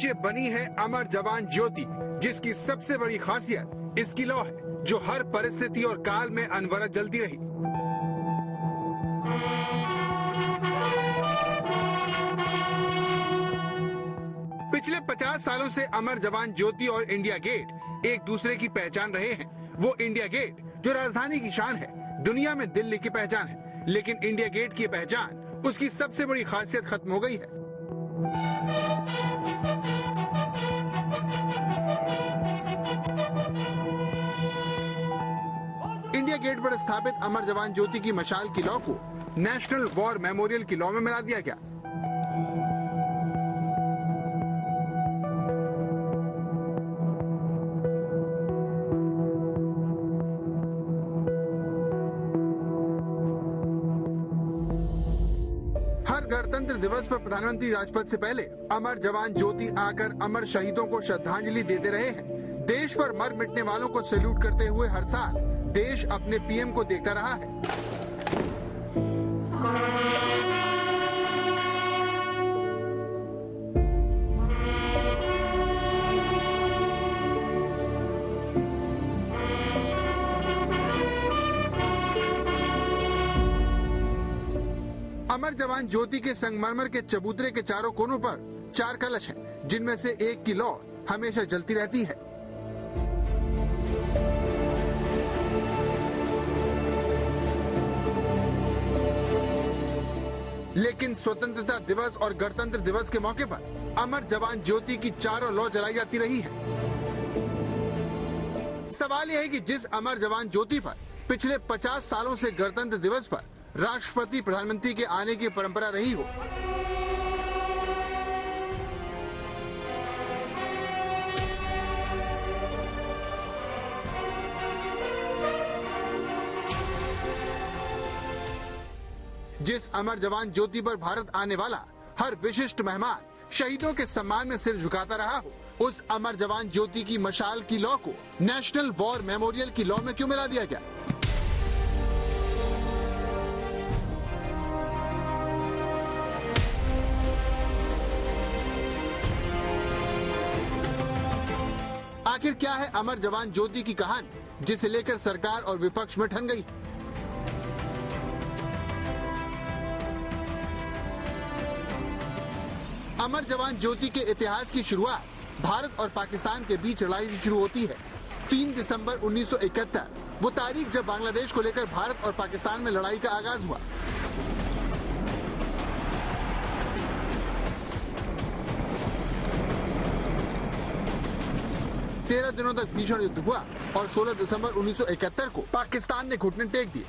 पीछे बनी है अमर जवान ज्योति, जिसकी सबसे बड़ी खासियत इसकी लौ है, जो हर परिस्थिति और काल में अनवरत जलती रही। पिछले 50 सालों से अमर जवान ज्योति और इंडिया गेट एक दूसरे की पहचान रहे हैं। वो इंडिया गेट जो राजधानी की शान है, दुनिया में दिल्ली की पहचान है, लेकिन इंडिया गेट की पहचान, उसकी सबसे बड़ी खासियत खत्म हो गई है। इंडिया गेट पर स्थापित अमर जवान ज्योति की मशाल की लौ को नेशनल वॉर मेमोरियल की लौ में मिला दिया गया। हर गणतंत्र दिवस पर प्रधानमंत्री राजपथ से पहले अमर जवान ज्योति आकर अमर शहीदों को श्रद्धांजलि देते रहे हैं। देश पर मर मिटने वालों को सैल्यूट करते हुए हर साल देश अपने पीएम को देखता रहा है। अमर जवान ज्योति के संगमरमर के चबूतरे के चारों कोनों पर 4 कलश हैं, जिनमें से एक की लौ हमेशा जलती रहती है। लेकिन स्वतंत्रता दिवस और गणतंत्र दिवस के मौके पर अमर जवान ज्योति की चारों लौ जलाई जाती रही है। सवाल यह है कि जिस अमर जवान ज्योति पर पिछले 50 सालों से गणतंत्र दिवस पर राष्ट्रपति प्रधानमंत्री के आने की परंपरा रही हो, जिस अमर जवान ज्योति पर भारत आने वाला हर विशिष्ट मेहमान शहीदों के सम्मान में सिर झुकाता रहा हो, उस अमर जवान ज्योति की मशाल की लौ को नेशनल वॉर मेमोरियल की लौ में क्यों मिला दिया गया? आखिर क्या है अमर जवान ज्योति की कहानी, जिसे लेकर सरकार और विपक्ष में ठन गई? अमर जवान ज्योति के इतिहास की शुरुआत भारत और पाकिस्तान के बीच लड़ाई से शुरू होती है। 3 दिसंबर 1971 वो तारीख जब बांग्लादेश को लेकर भारत और पाकिस्तान में लड़ाई का आगाज हुआ। तेरह दिनों तक भीषण युद्ध हुआ और 16 दिसंबर 1971 को पाकिस्तान ने घुटने टेक दिए।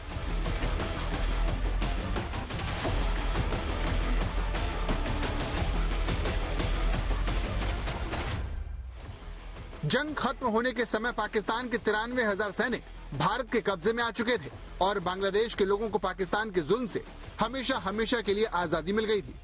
जंग खत्म होने के समय पाकिस्तान के 93,000 सैनिक भारत के कब्जे में आ चुके थे और बांग्लादेश के लोगों को पाकिस्तान के जुल्म से हमेशा हमेशा के लिए आजादी मिल गई थी।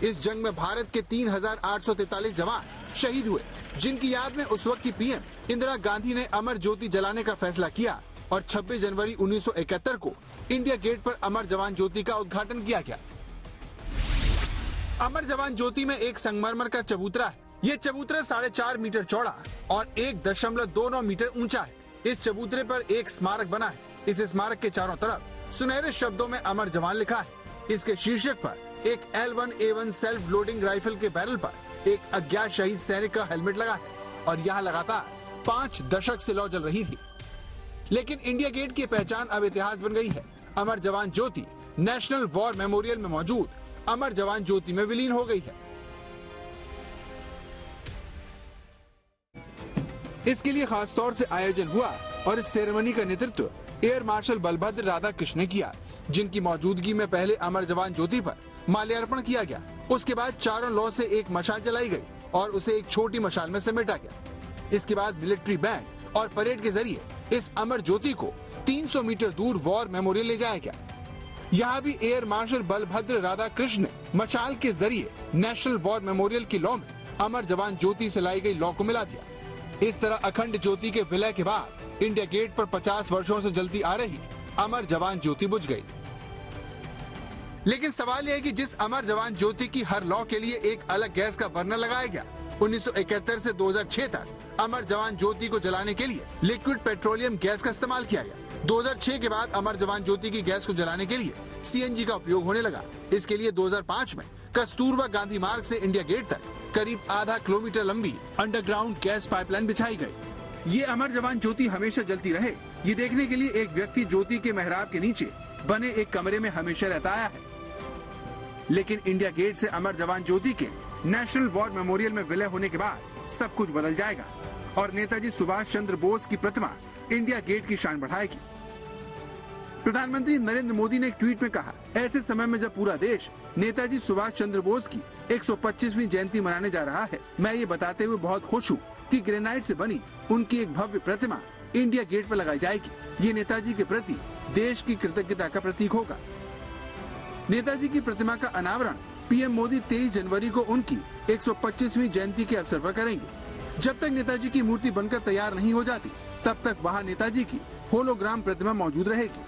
इस जंग में भारत के 3,843 जवान शहीद हुए, जिनकी याद में उस वक्त की पीएम इंदिरा गांधी ने अमर ज्योति जलाने का फैसला किया और 26 जनवरी 1971 को इंडिया गेट पर अमर जवान ज्योति का उद्घाटन किया गया। अमर जवान ज्योति में एक संगमरमर का चबूतरा है। ये चबूतरा 4.5 मीटर चौड़ा और 1.29 मीटर ऊंचा है। इस चबूतरे पर एक स्मारक बना है। इस स्मारक के चारों तरफ सुनहरे शब्दों में अमर जवान लिखा है। इसके शीर्षक पर एक L1A1 सेल्फ लोडिंग राइफल के बैरल पर एक अज्ञात शहीद सैनिक का हेलमेट लगा है और यहाँ लगातार 5 दशक से लौ जल रही थी। लेकिन इंडिया गेट की पहचान अब इतिहास बन गई है। अमर जवान ज्योति नेशनल वॉर मेमोरियल में मौजूद अमर जवान ज्योति में विलीन हो गई है। इसके लिए खास तौर से आयोजन हुआ और इस सेरेमनी का नेतृत्व एयर मार्शल बलभद्र राधाकृष्ण ने किया, जिनकी मौजूदगी में पहले अमर जवान ज्योति पर माल्यार्पण किया गया। उसके बाद चारों लौ से एक मशाल जलाई गई और उसे एक छोटी मशाल में समेटा गया। इसके बाद मिलिट्री बैंड और परेड के जरिए इस अमर ज्योति को 300 मीटर दूर वॉर मेमोरियल ले जाया गया। यहाँ भी एयर मार्शल बलभद्र राधाकृष्ण ने मशाल के जरिए नेशनल वॉर मेमोरियल की लौ में अमर जवान ज्योति से लाई गई लौ को मिला दिया। इस तरह अखंड ज्योति के विलय के बाद इंडिया गेट पर 50 वर्षों से जलती आ रही अमर जवान ज्योति बुझ गई। लेकिन सवाल यह है कि जिस अमर जवान ज्योति की हर लौ के लिए एक अलग गैस का बर्नर लगाया गया, 1971 से 2006 तक अमर जवान ज्योति को जलाने के लिए लिक्विड पेट्रोलियम गैस का इस्तेमाल किया गया। 2006 के बाद अमर जवान ज्योति की गैस को जलाने के लिए सीएनजी का उपयोग होने लगा। इसके लिए 2005 में कस्तूरबा गांधी मार्ग से इंडिया गेट तक करीब आधा किलोमीटर लंबी अंडरग्राउंड गैस पाइपलाइन बिछाई गई। ये अमर जवान ज्योति हमेशा जलती रहे, ये देखने के लिए एक व्यक्ति ज्योति के मेहराब के नीचे बने एक कमरे में हमेशा रहता आया है। लेकिन इंडिया गेट से अमर जवान ज्योति के नेशनल वॉर मेमोरियल में विलय होने के बाद सब कुछ बदल जाएगा और नेताजी सुभाष चंद्र बोस की प्रतिमा इंडिया गेट की शान बढ़ाएगी। प्रधानमंत्री नरेंद्र मोदी ने एक ट्वीट में कहा, ऐसे समय में जब पूरा देश नेताजी सुभाष चंद्र बोस की 125वीं जयंती मनाने जा रहा है, मैं ये बताते हुए बहुत खुश हूँ कि ग्रेनाइट से बनी उनकी एक भव्य प्रतिमा इंडिया गेट पर लगाई जाएगी। ये नेताजी के प्रति देश की कृतज्ञता का प्रतीक होगा। नेताजी की प्रतिमा का अनावरण पीएम मोदी 23 जनवरी को उनकी 125वीं जयंती के अवसर पर करेंगे। जब तक नेताजी की मूर्ति बनकर तैयार नहीं हो जाती, तब तक वहां नेताजी की होलोग्राम प्रतिमा मौजूद रहेगी।